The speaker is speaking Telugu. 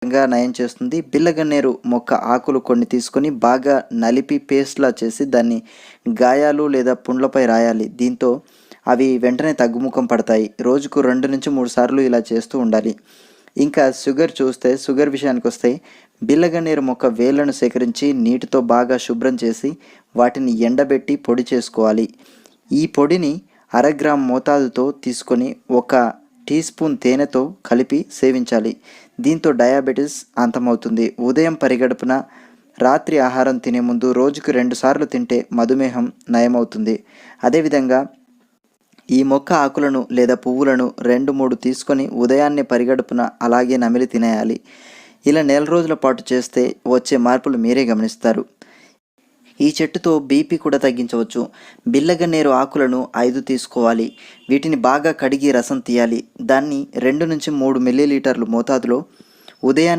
నయం చేస్తుంది. బిళ్ళగన్నేరు మొక్క ఆకులు కొన్ని తీసుకొని బాగా నలిపి పేస్ట్‌లా చేసి దాన్ని గాయాలు లేదా పుండ్లపై రాయాలి. దీంతో అవి వెంటనే తగ్గుముఖం పడతాయి. రోజుకు 2-3 సార్లు ఇలా చేస్తూ ఉండాలి. ఇంకా షుగర్ విషయానికొస్తే బిళ్ళగన్నేరు మొక్క వేళ్ళను సేకరించి నీటితో బాగా శుభ్రం చేసి వాటిని ఎండబెట్టి పొడి చేసుకోవాలి. ఈ పొడిని 1/2 గ్రాము మోతాదుతో తీసుకొని 1 టీ స్పూన్ తేనెతో కలిపి సేవించాలి. దీంతో డయాబెటిస్ అంతమవుతుంది. ఉదయం పరిగడుపున, రాత్రి ఆహారం తినే ముందు రోజుకు 2 సార్లు తింటే మధుమేహం నయమవుతుంది. అదేవిధంగా ఈ మొక్క ఆకులను లేదా పువ్వులను 2-3 తీసుకొని ఉదయాన్నే పరిగడుపున అలాగే నమిలి తినేయాలి. ఇలా నెల రోజుల పాటు చేస్తే వచ్చే మార్పులు మీరే గమనిస్తారు. ఈ చెట్టుతో బీపీ కూడా తగ్గించవచ్చు. బిళ్ళగన్నేరు ఆకులను 5 తీసుకోవాలి. వీటిని బాగా కడిగి రసం తీయాలి. దాన్ని 2-3 మిల్లీలీటర్లు మోతాదులో ఉదయాన్నే